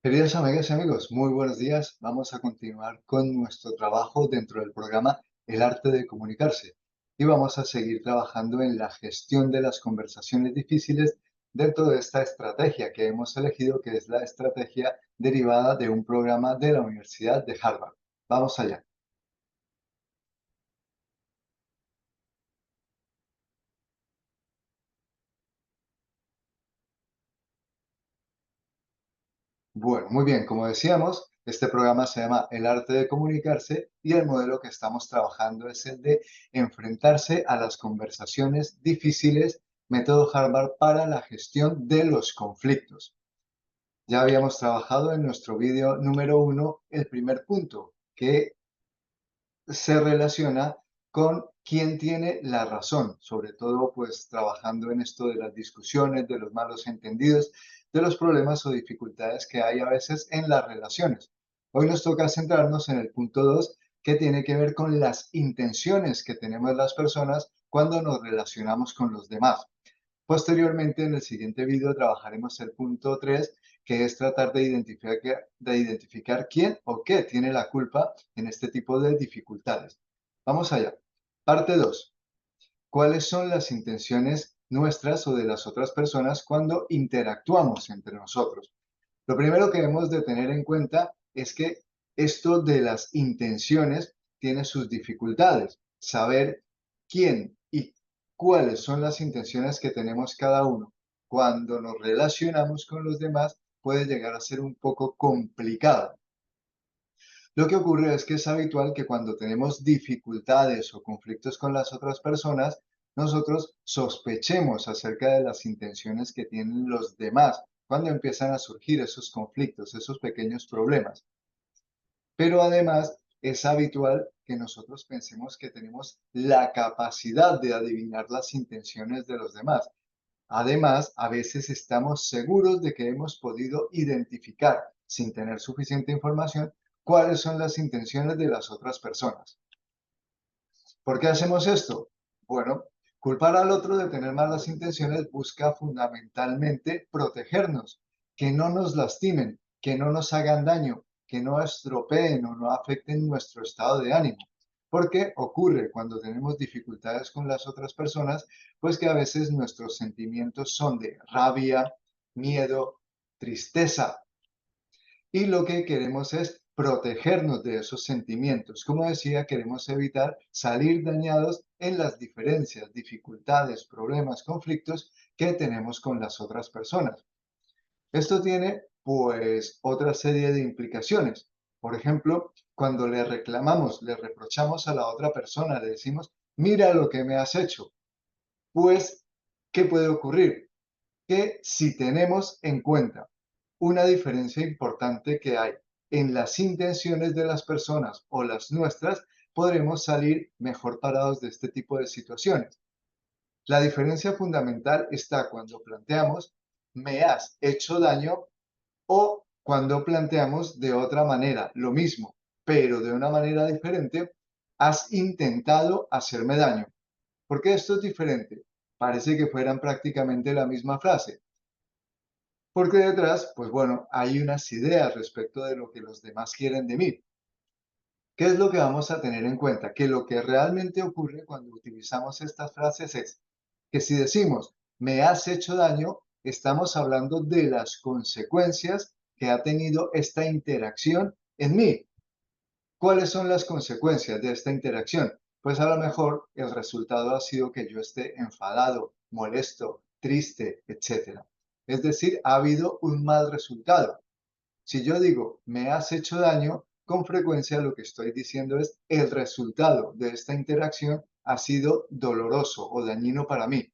Queridas amigas y amigos, muy buenos días. Vamos a continuar con nuestro trabajo dentro del programa El arte de comunicarse y vamos a seguir trabajando en la gestión de las conversaciones difíciles dentro de esta estrategia que hemos elegido, que es la estrategia derivada de un programa de la Universidad de Harvard. Vamos allá. Bueno, muy bien, como decíamos, este programa se llama El arte de comunicarse y el modelo que estamos trabajando es el de enfrentarse a las conversaciones difíciles, método Harvard para la gestión de los conflictos. Ya habíamos trabajado en nuestro vídeo número uno el primer punto, que se relaciona con quién tiene la razón, sobre todo pues trabajando en esto de las discusiones, de los malos entendidos, de los problemas o dificultades que hay a veces en las relaciones. Hoy nos toca centrarnos en el punto 2, que tiene que ver con las intenciones que tenemos las personas cuando nos relacionamos con los demás. Posteriormente, en el siguiente vídeo trabajaremos el punto 3, que es tratar de identificar quién o qué tiene la culpa en este tipo de dificultades. Vamos allá. Parte 2. ¿Cuáles son las intenciones nuestras o de las otras personas cuando interactuamos entre nosotros? Lo primero que debemos de tener en cuenta es que esto de las intenciones tiene sus dificultades. Saber quién y cuáles son las intenciones que tenemos cada uno cuando nos relacionamos con los demás puede llegar a ser un poco complicado. Lo que ocurre es que es habitual que cuando tenemos dificultades o conflictos con las otras personas, nosotros sospechemos acerca de las intenciones que tienen los demás cuando empiezan a surgir esos conflictos, esos pequeños problemas. Pero además es habitual que nosotros pensemos que tenemos la capacidad de adivinar las intenciones de los demás. Además, a veces estamos seguros de que hemos podido identificar, sin tener suficiente información, cuáles son las intenciones de las otras personas. ¿Por qué hacemos esto? Bueno, culpar al otro de tener malas intenciones busca fundamentalmente protegernos, que no nos lastimen, que no nos hagan daño, que no estropeen o no afecten nuestro estado de ánimo. Porque ocurre cuando tenemos dificultades con las otras personas, pues que a veces nuestros sentimientos son de rabia, miedo, tristeza, y lo que queremos es protegernos de esos sentimientos. Como decía, queremos evitar salir dañados en las diferencias, dificultades, problemas, conflictos que tenemos con las otras personas. Esto tiene pues otra serie de implicaciones. Por ejemplo, cuando le reclamamos, le reprochamos a la otra persona, le decimos, mira lo que me has hecho, pues, ¿qué puede ocurrir? Que si tenemos en cuenta una diferencia importante que hay en las intenciones de las personas o las nuestras, podremos salir mejor parados de este tipo de situaciones. La diferencia fundamental está cuando planteamos me has hecho daño o cuando planteamos de otra manera lo mismo, pero de una manera diferente, has intentado hacerme daño. ¿Por qué esto es diferente? Parece que fueran prácticamente la misma frase, porque detrás, pues bueno, hay unas ideas respecto de lo que los demás quieren de mí. ¿Qué es lo que vamos a tener en cuenta? Que lo que realmente ocurre cuando utilizamos estas frases es que si decimos me has hecho daño, estamos hablando de las consecuencias que ha tenido esta interacción en mí. ¿Cuáles son las consecuencias de esta interacción? Pues a lo mejor el resultado ha sido que yo esté enfadado, molesto, triste, etcétera. Es decir, ha habido un mal resultado. Si yo digo me has hecho daño, con frecuencia lo que estoy diciendo es el resultado de esta interacción ha sido doloroso o dañino para mí.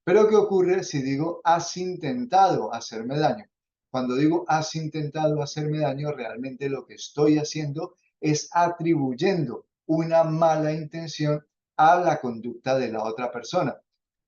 Pero ¿qué ocurre si digo has intentado hacerme daño? Cuando digo has intentado hacerme daño, realmente lo que estoy haciendo es atribuyendo una mala intención a la conducta de la otra persona.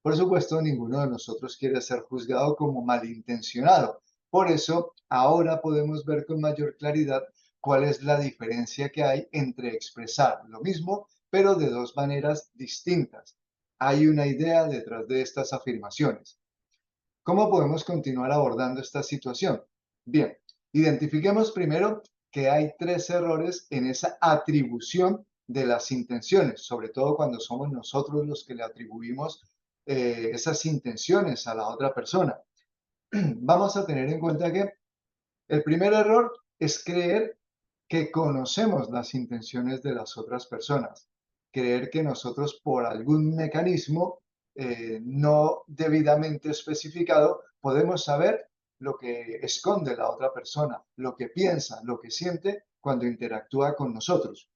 Por supuesto, ninguno de nosotros quiere ser juzgado como malintencionado. Por eso, ahora podemos ver con mayor claridad cuál es la diferencia que hay entre expresar lo mismo, pero de dos maneras distintas. Hay una idea detrás de estas afirmaciones. ¿Cómo podemos continuar abordando esta situación? Bien, Identifiquemos primero que hay tres errores en esa atribución de las intenciones, sobre todo cuando somos nosotros los que le atribuimos esas intenciones a la otra persona. Vamos a tener en cuenta que el primer error es creer que conocemos las intenciones de las otras personas, creer que nosotros por algún mecanismo no debidamente especificado podemos saber lo que esconde la otra persona, lo que piensa, lo que siente cuando interactúa con nosotros.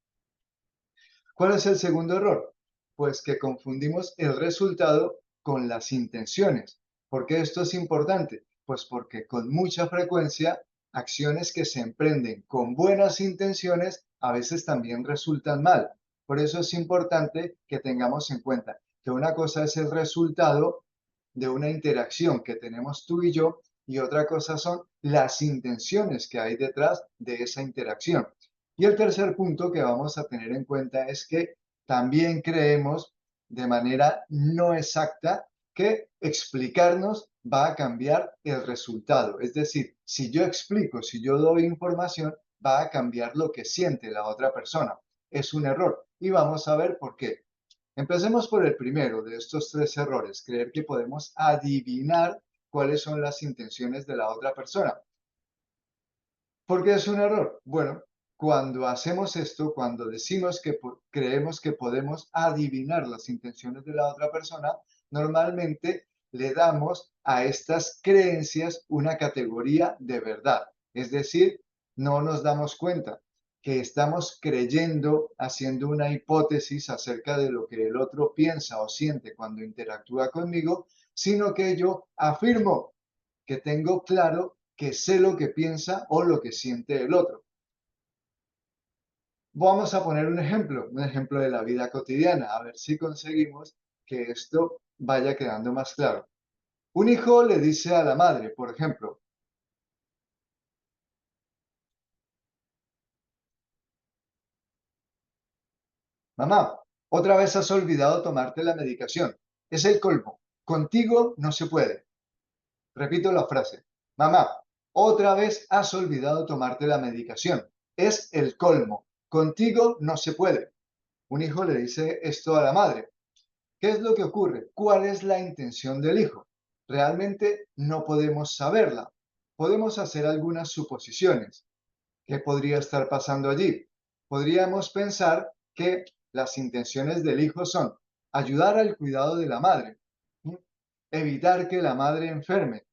¿Cuál es el segundo error? Pues que confundimos el resultado con las intenciones. ¿Por qué esto es importante? Pues porque con mucha frecuencia acciones que se emprenden con buenas intenciones a veces también resultan mal. Por eso es importante que tengamos en cuenta que una cosa es el resultado de una interacción que tenemos tú y yo y otra cosa son las intenciones que hay detrás de esa interacción. Y el tercer punto que vamos a tener en cuenta es que también creemos de manera no exacta que explicarnos va a cambiar el resultado. Es decir, si yo explico, si yo doy información, va a cambiar lo que siente la otra persona. Es un error y vamos a ver por qué. Empecemos por el primero de estos tres errores, creer que podemos adivinar cuáles son las intenciones de la otra persona. ¿Por qué es un error? Bueno, cuando hacemos esto, cuando decimos que creemos que podemos adivinar las intenciones de la otra persona, normalmente le damos a estas creencias una categoría de verdad. Es decir, no nos damos cuenta que estamos creyendo, haciendo una hipótesis acerca de lo que el otro piensa o siente cuando interactúa conmigo, sino que yo afirmo que tengo claro que sé lo que piensa o lo que siente el otro. Vamos a poner un ejemplo de la vida cotidiana, a ver si conseguimos que esto vaya quedando más claro. Un hijo le dice a la madre, por ejemplo, mamá, otra vez has olvidado tomarte la medicación. Es el colmo. Contigo no se puede. Repito la frase. Mamá, otra vez has olvidado tomarte la medicación. Es el colmo. Contigo no se puede. Un hijo le dice esto a la madre. ¿Qué es lo que ocurre? ¿Cuál es la intención del hijo? Realmente no podemos saberla. Podemos hacer algunas suposiciones. ¿Qué podría estar pasando allí? Podríamos pensar que las intenciones del hijo son ayudar al cuidado de la madre, ¿sí? Evitar que la madre enferme,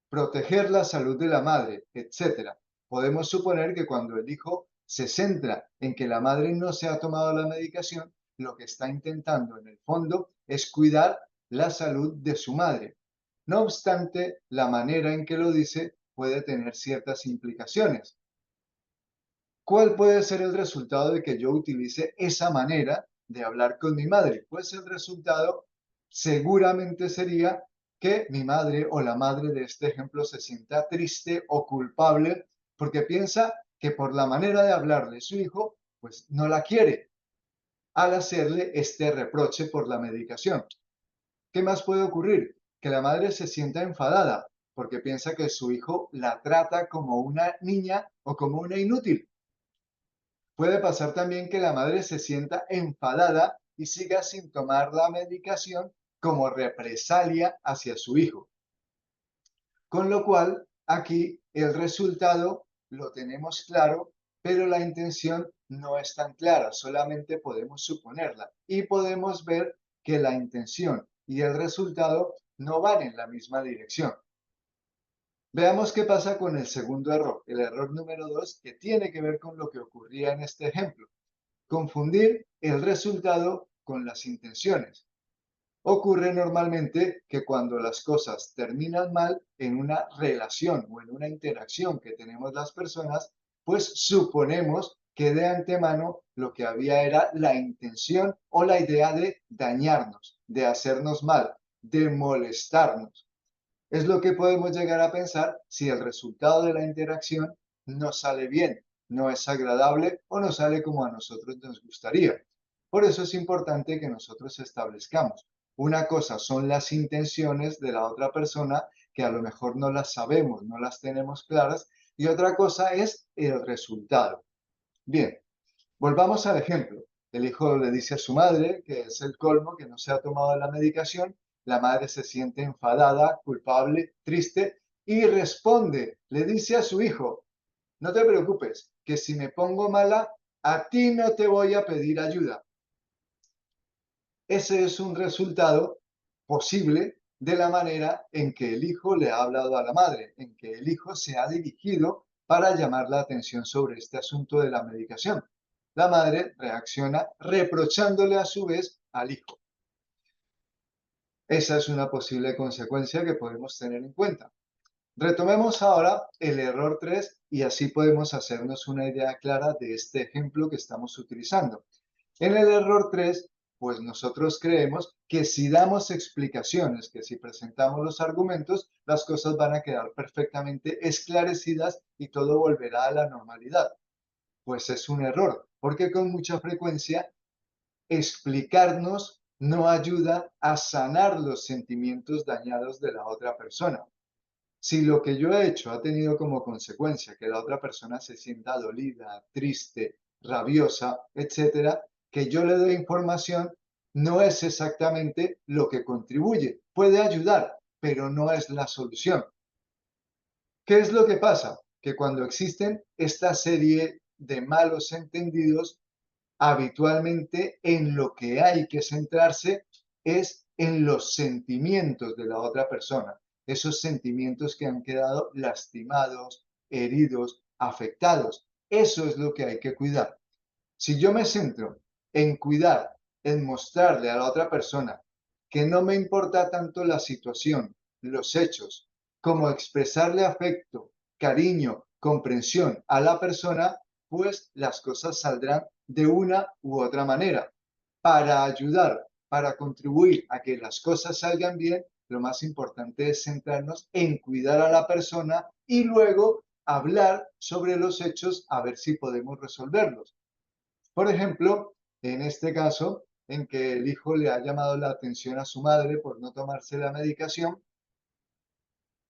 proteger la salud de la madre, etcétera. Podemos suponer que cuando el hijo se centra en que la madre no se ha tomado la medicación, lo que está intentando en el fondo es cuidar la salud de su madre. No obstante, la manera en que lo dice puede tener ciertas implicaciones. ¿Cuál puede ser el resultado de que yo utilice esa manera de hablar con mi madre? Pues el resultado seguramente sería que mi madre o la madre de este ejemplo se sienta triste o culpable porque piensa que por la manera de hablar de su hijo, pues no la quiere al hacerle este reproche por la medicación. ¿Qué más puede ocurrir? Que la madre se sienta enfadada porque piensa que su hijo la trata como una niña o como una inútil. Puede pasar también que la madre se sienta enfadada y siga sin tomar la medicación como represalia hacia su hijo. Con lo cual, aquí el resultado lo tenemos claro, pero la intención no es tan clara, solamente podemos suponerla y podemos ver que la intención y el resultado no van en la misma dirección. Veamos qué pasa con el segundo error, el error número 2, que tiene que ver con lo que ocurría en este ejemplo. Confundir el resultado con las intenciones. Ocurre normalmente que cuando las cosas terminan mal en una relación o en una interacción que tenemos las personas, pues suponemos que de antemano lo que había era la intención o la idea de dañarnos, de hacernos mal, de molestarnos. Es lo que podemos llegar a pensar si el resultado de la interacción no sale bien, no es agradable o no sale como a nosotros nos gustaría. Por eso es importante que nosotros establezcamos. Una cosa son las intenciones de la otra persona que a lo mejor no las sabemos, no las tenemos claras, y otra cosa es el resultado. Bien, volvamos al ejemplo. El hijo le dice a su madre que es el colmo, que no se ha tomado la medicación. La madre se siente enfadada, culpable, triste y responde, le dice a su hijo, no te preocupes, que si me pongo mala, a ti no te voy a pedir ayuda. Ese es un resultado posible de la manera en que el hijo le ha hablado a la madre, en que el hijo se ha dirigido para llamar la atención sobre este asunto de la medicación. La madre reacciona reprochándole a su vez al hijo. Esa es una posible consecuencia que podemos tener en cuenta. Retomemos ahora el error 3 y así podemos hacernos una idea clara de este ejemplo que estamos utilizando. En el error 3, pues nosotros creemos que si damos explicaciones, que si presentamos los argumentos, las cosas van a quedar perfectamente esclarecidas y todo volverá a la normalidad. Pues es un error, porque con mucha frecuencia explicarnos no ayuda a sanar los sentimientos dañados de la otra persona. Si lo que yo he hecho ha tenido como consecuencia que la otra persona se sienta dolida, triste, rabiosa, etcétera, que yo le doy información no es exactamente lo que contribuye. Puede ayudar, pero no es la solución. ¿Qué es lo que pasa? Que cuando existen esta serie de malos entendidos, habitualmente en lo que hay que centrarse es en los sentimientos de la otra persona, esos sentimientos que han quedado lastimados, heridos, afectados. Eso es lo que hay que cuidar. Si yo me centro en cuidar, en mostrarle a la otra persona que no me importa tanto la situación, los hechos, como expresarle afecto, cariño, comprensión a la persona, pues las cosas saldrán de una u otra manera. Para ayudar, para contribuir a que las cosas salgan bien, lo más importante es centrarnos en cuidar a la persona y luego hablar sobre los hechos a ver si podemos resolverlos. Por ejemplo, en este caso, en que el hijo le ha llamado la atención a su madre por no tomarse la medicación,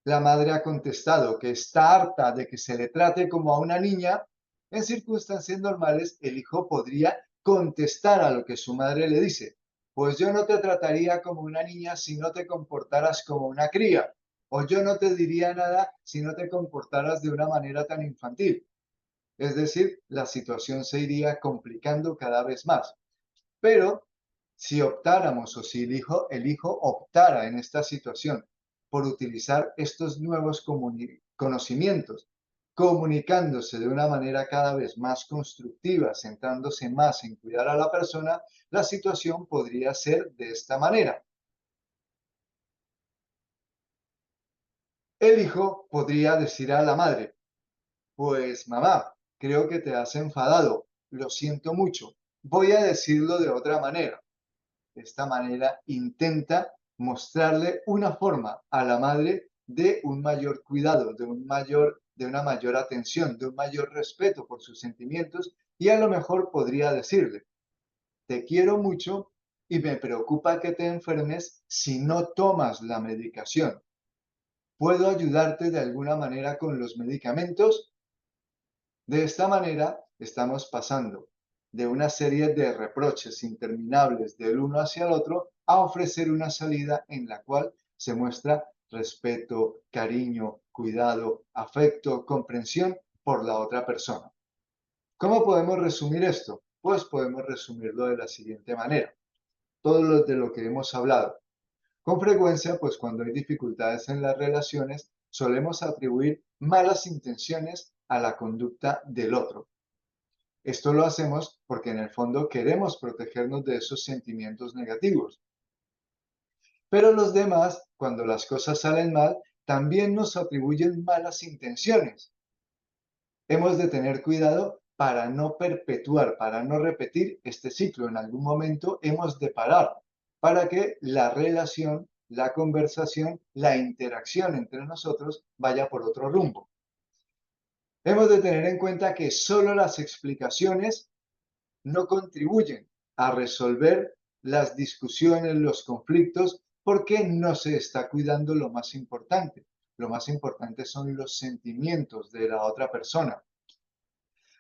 la madre ha contestado que está harta de que se le trate como a una niña. En circunstancias normales, el hijo podría contestar a lo que su madre le dice. Pues yo no te trataría como una niña si no te comportaras como una cría. O yo no te diría nada si no te comportaras de una manera tan infantil. Es decir, la situación se iría complicando cada vez más. Pero si optáramos o si el hijo optara en esta situación por utilizar estos nuevos conocimientos, comunicándose de una manera cada vez más constructiva, centrándose más en cuidar a la persona, la situación podría ser de esta manera. El hijo podría decir a la madre, pues mamá, creo que te has enfadado, lo siento mucho, voy a decirlo de otra manera. De esta manera intenta mostrarle una forma a la madre de un mayor cuidado, de una mayor atención, de un mayor respeto por sus sentimientos y a lo mejor podría decirle, te quiero mucho y me preocupa que te enfermes si no tomas la medicación. ¿Puedo ayudarte de alguna manera con los medicamentos? De esta manera, estamos pasando de una serie de reproches interminables del uno hacia el otro a ofrecer una salida en la cual se muestra respeto, cariño, cuidado, afecto, comprensión por la otra persona. ¿Cómo podemos resumir esto? Pues podemos resumirlo de la siguiente manera. Todo lo de lo que hemos hablado. Con frecuencia, pues cuando hay dificultades en las relaciones, solemos atribuir malas intenciones a la conducta del otro. Esto lo hacemos porque en el fondo queremos protegernos de esos sentimientos negativos. Pero los demás, cuando las cosas salen mal, también nos atribuyen malas intenciones. Hemos de tener cuidado para no perpetuar, para no repetir este ciclo. En algún momento hemos de parar para que la relación, la conversación, la interacción entre nosotros vaya por otro rumbo. Hemos de tener en cuenta que solo las explicaciones no contribuyen a resolver las discusiones, los conflictos, porque no se está cuidando lo más importante. lo más importante son los sentimientos de la otra persona.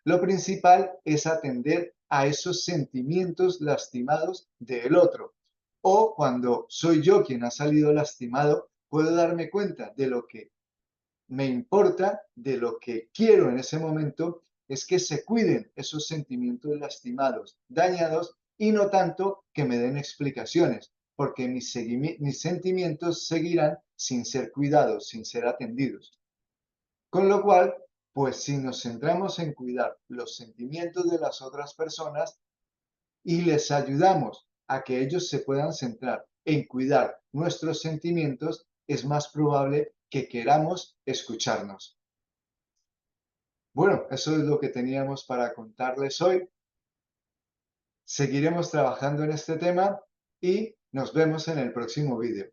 Lo principal es atender a esos sentimientos lastimados del otro. O cuando soy yo quien ha salido lastimado, puedo darme cuenta de lo que me importa, de lo que quiero en ese momento, es que se cuiden esos sentimientos lastimados, dañados, y no tanto que me den explicaciones, porque mis sentimientos seguirán sin ser cuidados, sin ser atendidos. Con lo cual, pues si nos centramos en cuidar los sentimientos de las otras personas y les ayudamos a que ellos se puedan centrar en cuidar nuestros sentimientos, es más probable que queramos escucharnos. Bueno, eso es lo que teníamos para contarles hoy. Seguiremos trabajando en este tema y nos vemos en el próximo vídeo.